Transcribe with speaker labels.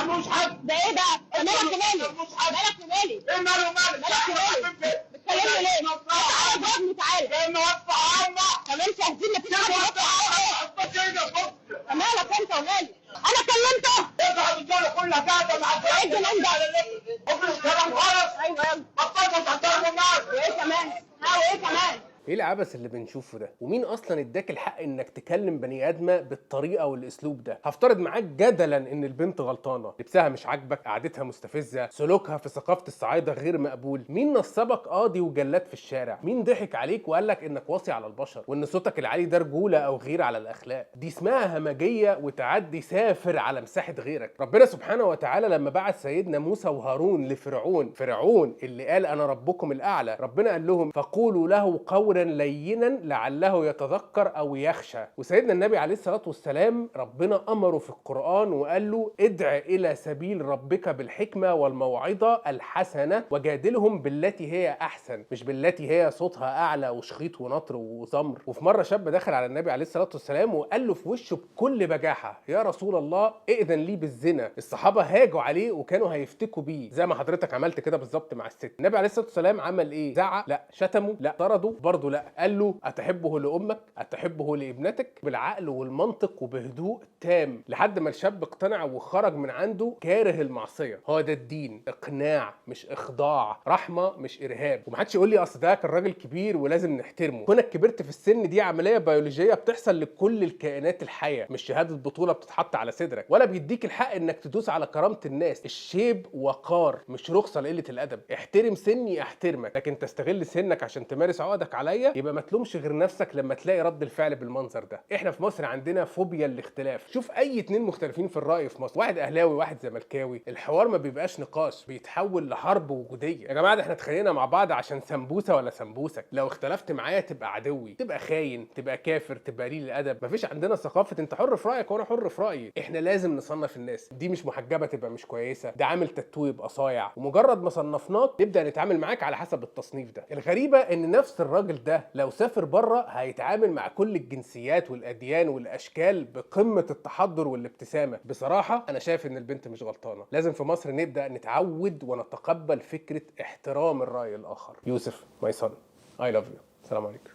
Speaker 1: مالوش حد.
Speaker 2: ده ايه بقى؟ مالك في مالي؟ مالك في مالي؟
Speaker 1: ايه ماله مالك؟
Speaker 2: مالك في مالي؟ بتكلمني ليه؟ تعالى اضربني تعالى.
Speaker 1: لانه وسع عمك.
Speaker 2: طب انت هتزيد مفيش حد
Speaker 1: وسع
Speaker 2: يوقع
Speaker 1: عمك. بس كده بص.
Speaker 2: مالك انت ومالي؟ انا كلمته.
Speaker 1: ارجع الرجاله كلها قاعده مع
Speaker 2: ايه الجنان ده؟
Speaker 1: افرض كلام خالص.
Speaker 2: ايوه يلا.
Speaker 1: بطلوا تحترموا الناس.
Speaker 2: وايه كمان؟ وايه كمان؟
Speaker 3: ايه العبث اللي بنشوفه ده؟ ومين اصلا اداك الحق انك تكلم بني ادمه بالطريقه والاسلوب ده؟ هفترض معاك جدلا ان البنت غلطانه، لبسها مش عاجبك، قعدتها مستفزه، سلوكها في ثقافه الصعايده غير مقبول، مين نصبك قاضي وجلاد في الشارع؟ مين ضحك عليك وقال لك انك واصي على البشر وان صوتك العالي ده رجوله او غير على الاخلاق؟ دي اسمها همجيه وتعدي سافر على مساحه غيرك. ربنا سبحانه وتعالى لما بعت سيدنا موسى وهارون لفرعون، فرعون اللي قال انا ربكم الاعلى، ربنا قال لهم فقولوا له قولا لينا لعله يتذكر او يخشى. وسيدنا النبي عليه الصلاه والسلام ربنا امره في القران وقال له ادع الى سبيل ربك بالحكمه والموعظه الحسنه وجادلهم بالتي هي احسن، مش بالتي هي صوتها اعلى وشخيط ونطر وزمر. وفي مره شاب دخل على النبي عليه الصلاه والسلام وقال له في وشه بكل بجاحه يا رسول الله ائذن لي بالزنا. الصحابه هاجوا عليه وكانوا هيفتكوا بيه زي ما حضرتك عملت كده بالظبط مع الست. النبي عليه الصلاه والسلام عمل ايه؟ زعق؟ لا. شتمه؟ لا. طرده؟ برضه لا. قال له اتحبه لامك؟ اتحبه لابنتك؟ بالعقل والمنطق وبهدوء تام لحد ما الشاب اقتنع وخرج من عنده كاره المعصيه. هو ده الدين، اقناع مش اخضاع، رحمه مش ارهاب. ومحدش يقول لي اصل ده كان راجل كبير ولازم نحترمه. كونك كبرت في السن دي عمليه بيولوجيه بتحصل لكل الكائنات الحيه، مش شهاده بطوله بتتحط على صدرك، ولا بيديك الحق انك تدوس على كرامه الناس. الشيب وقار مش رخصه لقله الادب. احترم سني احترمك، لكن تستغل سنك عشان تمارس عقدك عليا يبقى ما تلومش غير نفسك لما تلاقي رد الفعل بالمنظر ده. احنا في مصر عندنا فوبيا الاختلاف. شوف اي اتنين مختلفين في الراي في مصر، واحد اهلاوي واحد زملكاوي، الحوار ما بيبقاش نقاش، بيتحول لحرب وجوديه. يا جماعه ده احنا اتخانقنا مع بعض عشان سمبوسه ولا سمبوسك، لو اختلفت معايا تبقى عدوي، تبقى خاين، تبقى كافر، تبقى قليل الادب. مفيش عندنا ثقافه انت حر في رايك وانا حر في رايي. احنا لازم نصنف الناس، دي مش محجبه تبقى مش كويسه، ده عامل تاتو يبقى صايع، ومجرد ما صنفناك نبدا نتعامل معاك على حسب التصنيف ده. الغريبه ان نفس الراجل ده لو سافر بره هيتعامل مع كل الجنسيات والاديان والاشكال بقمه التحضر والابتسامه. بصراحه انا شايف ان البنت مش غلطانه. لازم في مصر نبدا نتعود ونتقبل فكره احترام الراي الاخر. يوسف ماي صن، I love you. السلام عليكم.